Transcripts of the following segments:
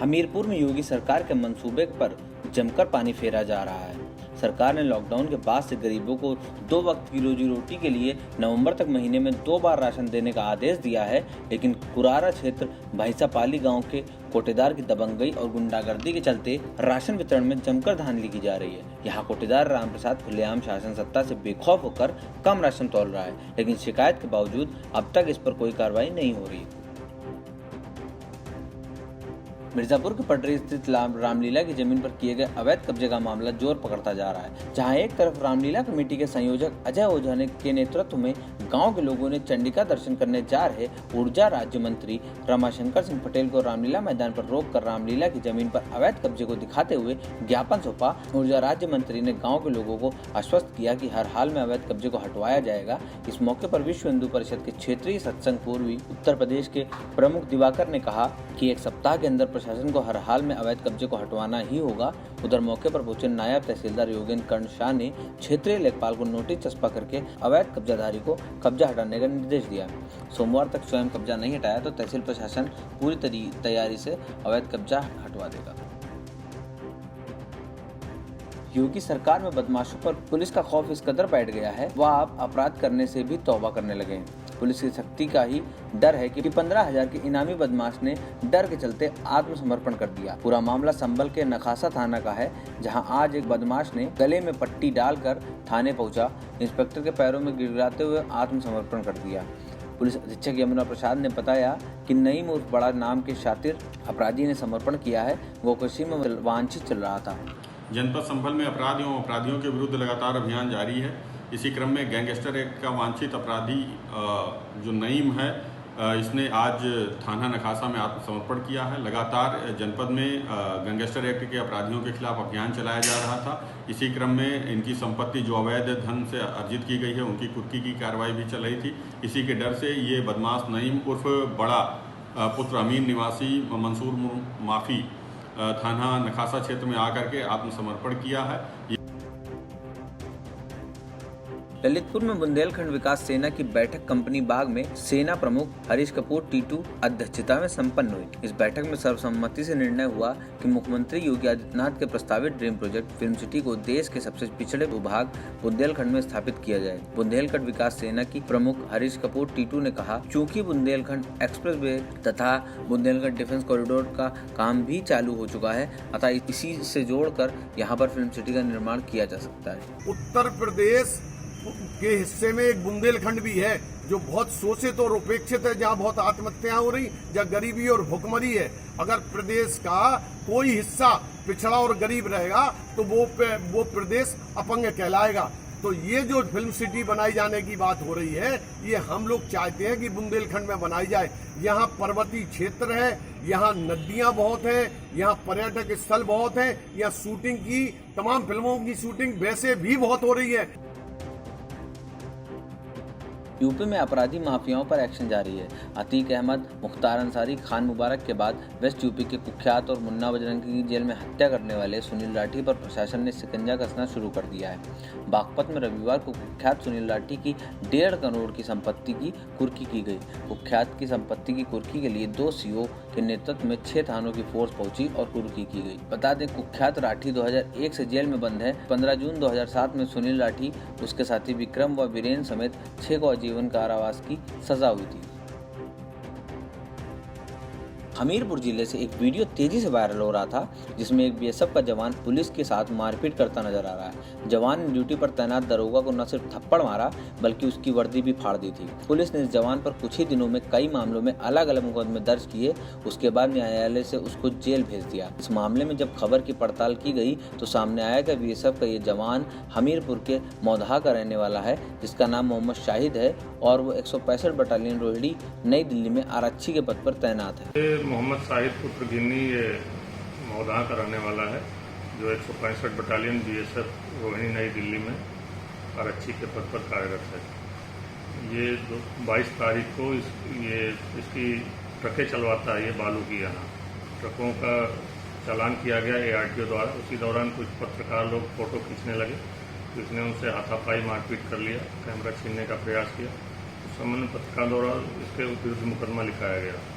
हमीरपुर में योगी सरकार के मंसूबे पर जमकर पानी फेरा जा रहा है। सरकार ने लॉकडाउन के बाद से गरीबों को 2 वक्त की रोजी रोटी के लिए नवंबर तक महीने में 2 बार राशन देने का आदेश दिया है, लेकिन कुरारा क्षेत्र भैंसापाली गांव के कोटेदार की दबंगई और गुंडागर्दी के चलते राशन वितरण में जमकर धांधली की जा रही है। यहाँ कोटेदार रामप्रसाद खुलेआम शासन सत्ता से बेखौफ होकर कम राशन तौल रहा है, लेकिन शिकायत के बावजूद अब तक इस पर कोई कार्रवाई नहीं हो रही। मिर्जापुर के पटरी स्थित रामलीला की जमीन पर किए गए अवैध कब्जे का मामला जोर पकड़ता जा रहा है। जहां एक तरफ रामलीला कमेटी के संयोजक अजय ओझा के नेतृत्व में गांव के लोगों ने चंडिका दर्शन करने जा रहे ऊर्जा राज्य मंत्री रमाशंकर सिंह पटेल को रामलीला मैदान पर रोककर रामलीला की जमीन पर अवैध कब्जे को दिखाते हुए ज्ञापन सौंपा। ऊर्जा राज्य मंत्री ने गाँव के लोगों को आश्वस्त किया कि हर हाल में अवैध कब्जे को हटवाया जाएगा। इस मौके पर विश्व हिंदू परिषद के क्षेत्रीय सत्संग पूर्वी उत्तर प्रदेश के प्रमुख दिवाकर ने कहा कि 1 सप्ताह के अंदर प्रशासन को हर हाल में अवैध कब्जे को हटवाना ही होगा। उधर मौके पर पहुंचे नायब तहसीलदार योगेंद्र कर्ण शाह ने क्षेत्रीय लेखपाल को नोटिस चस्पा करके अवैध कब्जाधारी को कब्जा हटाने का निर्देश दिया। सोमवार तक स्वयं कब्जा नहीं हटाया तो तहसील प्रशासन पूरी तैयारी से अवैध कब्जा हटवा देगा। योगी सरकार में बदमाशों पर पुलिस का खौफ इस कदर बैठ गया है, वह अब अपराध करने से भी तौबा करने लगे हैं। पुलिस की सख्ती का ही डर है कि 15,000 के इनामी बदमाश ने डर के चलते आत्मसमर्पण कर दिया। पूरा मामला संभल के नखासा थाना का है, जहां आज एक बदमाश ने गले में पट्टी डालकर थाने पहुंचा, इंस्पेक्टर के पैरों में गिड़गिड़ाते हुए आत्मसमर्पण कर दिया। पुलिस अधीक्षक यमुना प्रसाद ने बताया कि नईम उर्फ बड़ा नाम के शातिर अपराधी ने समर्पण किया है। वो कृषि में वांछित चल रहा था। जनपद संभल में अपराध एवं अपराधियों के विरुद्ध लगातार अभियान जारी है। इसी क्रम में गैंगस्टर एक्ट का वांछित अपराधी जो नईम है, इसने आज थाना नखासा में आत्मसमर्पण किया है। लगातार जनपद में गैंगस्टर एक्ट के अपराधियों के खिलाफ अभियान चलाया जा रहा था। इसी क्रम में इनकी संपत्ति जो अवैध धन से अर्जित की गई है, उनकी कुर्की की कार्रवाई भी चल रही थी। इसी के डर से ये बदमाश नईम उर्फ बड़ा पुत्र अमीन निवासी मंसूर माफी थाना नखासा क्षेत्र में आकर के आत्मसमर्पण किया है। ललितपुर में बुंदेलखंड विकास सेना की बैठक कंपनी बाग में सेना प्रमुख हरीश कपूर टीटू अध्यक्षता में संपन्न हुई। इस बैठक में सर्वसम्मति से निर्णय हुआ कि मुख्यमंत्री योगी आदित्यनाथ के प्रस्तावित ड्रीम प्रोजेक्ट फिल्म सिटी को देश के सबसे पिछड़े भूभाग बुंदेलखंड में स्थापित किया जाए। बुंदेलखंड विकास सेना की प्रमुख हरीश कपूर टीटू ने कहा, चूँकि बुंदेलखंड एक्सप्रेस वे तथा बुंदेलखंड डिफेंस कॉरिडोर का काम भी चालू हो चुका है, अतः इसी से जोड़कर यहाँ पर फिल्म सिटी का निर्माण किया जा सकता है। उत्तर प्रदेश के हिस्से में एक बुंदेलखंड भी है जो बहुत शोषित और उपेक्षित है, जहाँ बहुत आत्महत्याएं हो रही, जहाँ गरीबी और भुखमरी है। अगर प्रदेश का कोई हिस्सा पिछड़ा और गरीब रहेगा तो वो प्रदेश अपंग कहलाएगा। तो ये जो फिल्म सिटी बनाई जाने की बात हो रही है, ये हम लोग चाहते हैं कि बुंदेलखंड में बनाई जाए। यहाँ पर्वतीय क्षेत्र है, यहाँ नदियाँ बहुत हैं, यहाँ पर्यटक स्थल बहुत हैं, यहाँ शूटिंग की तमाम फिल्मों की शूटिंग वैसे भी बहुत हो रही है। यूपी में अपराधी माफियाओं पर एक्शन जारी है। अतीक अहमद, मुख्तार अंसारी, खान मुबारक के बाद वेस्ट यूपी के कुख्यात और मुन्ना बजरंगी की जेल में हत्या करने वाले सुनील लाठी पर प्रशासन ने शिकंजा कसना शुरू कर दिया है। बागपत में रविवार को कुख्यात सुनील लाठी की 1.5 करोड़ की संपत्ति की कुर्की की गई। कुख्यात की संपत्ति की कुर्की के लिए 2 सीओ के नेतृत्व में 6 थानों की फोर्स पहुंची और कुर्की की गई। बता दें, कुख्यात राठी 2001 से जेल में बंद है। 15 जून 2007 में सुनील लाठी, उसके साथी विक्रम व वीरेन समेत 6 को जीवन कारावास की सजा हुई थी। हमीरपुर जिले से एक वीडियो तेजी से वायरल हो रहा था, जिसमें एक बीएसएफ का जवान पुलिस के साथ मारपीट करता नजर आ रहा है। जवान ने ड्यूटी पर तैनात दरोगा को न सिर्फ थप्पड़ मारा, बल्कि उसकी वर्दी भी फाड़ दी थी। पुलिस ने इस जवान पर कुछ ही दिनों में कई मामलों में अलग अलग मुकदमे दर्ज किए। उसके बाद न्यायालय से उसको जेल भेज दिया। इस मामले में जब खबर की पड़ताल की गई तो सामने आया कि बीएसएफ का ये जवान हमीरपुर के मौधा का रहने वाला है, जिसका नाम मोहम्मद शाहिद है और वो 165 बटालियन रोहिणी नई दिल्ली में आरक्षी के पद पर तैनात है। मोहम्मद शाहिद पुत्र गिन्नी ये मौदा का रहने वाला है, जो 165 बटालियन बीएसएफ रोहिणी नई दिल्ली में आरक्षी के पद पर कार्यरत है। ये 22 तारीख को इसकी ट्रकें चलवाता है, ये बालू की। यहाँ ट्रकों का चालान किया गया ARTO द्वारा। उसी दौरान कुछ पत्रकार लोग फोटो खींचने लगे, तो इसने उनसे हाथापाई मारपीट कर लिया, कैमरा छीनने का प्रयास किया। उस संबंध पत्रकार द्वारा इसके विरुद्ध मुकदमा लिखाया गया।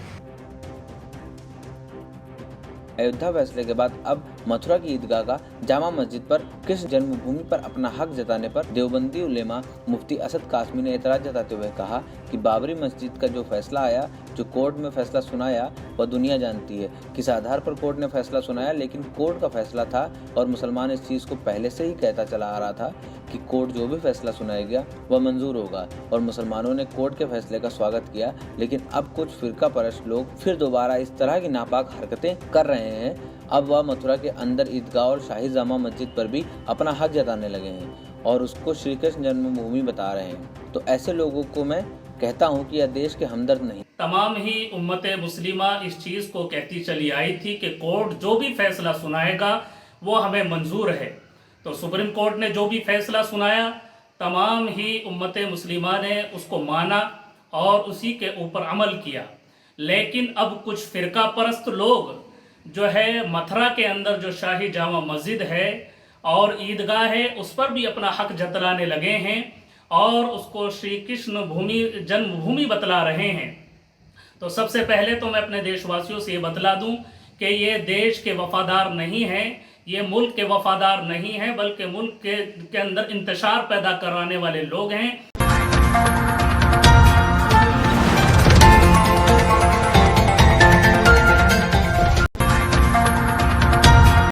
अयोध्या फैसले के बाद अब मथुरा की ईदगाह का जामा मस्जिद पर कृष्ण जन्मभूमि पर अपना हक जताने पर देवबंदी उलेमा मुफ्ती असद कासमी ने एतराज जताते हुए कहा कि बाबरी मस्जिद का जो फैसला आया, जो कोर्ट में फैसला सुनाया, वह दुनिया जानती है किस आधार पर कोर्ट ने फैसला सुनाया, लेकिन कोर्ट का फैसला था और मुसलमान इस चीज़ को पहले से ही कहता चला आ रहा था कि कोर्ट जो भी फैसला सुनाएगा वह मंजूर होगा और मुसलमानों ने कोर्ट के फैसले का स्वागत किया। लेकिन अब कुछ फिरका परस्त लोग फिर दोबारा इस तरह की नापाक हरकतें कर रहे हैं। अब वह मथुरा के अंदर ईदगाह और शाही जामा मस्जिद पर भी अपना हक जताने लगे हैं और उसको श्री कृष्ण जन्मभूमि बता रहे हैं। तो ऐसे लोगों को मैं कहता हूं कि यह देश के हमदर्द नहीं। तमाम ही उम्मत मुस्लिमा इस चीज़ को कहती चली आई थी कि कोर्ट जो भी फैसला सुनाएगा वो हमें मंजूर है। तो सुप्रीम कोर्ट ने जो भी फैसला सुनाया, तमाम ही उम्मत मुस्लिमा ने उसको माना और उसी के ऊपर अमल किया। लेकिन अब कुछ फिरका परस्त लोग जो है मथुरा के अंदर जो शाही जामा मस्जिद है और ईदगाह है उस पर भी अपना हक जतलाने लगे हैं और उसको श्री कृष्ण जन्मभूमि बतला रहे हैं। तो सबसे पहले तो मैं अपने देशवासियों से ये बतला दूं कि ये देश के वफादार नहीं हैं, ये मुल्क के वफादार नहीं हैं, बल्कि मुल्क के अंदर इंतशार पैदा कराने वाले लोग हैं।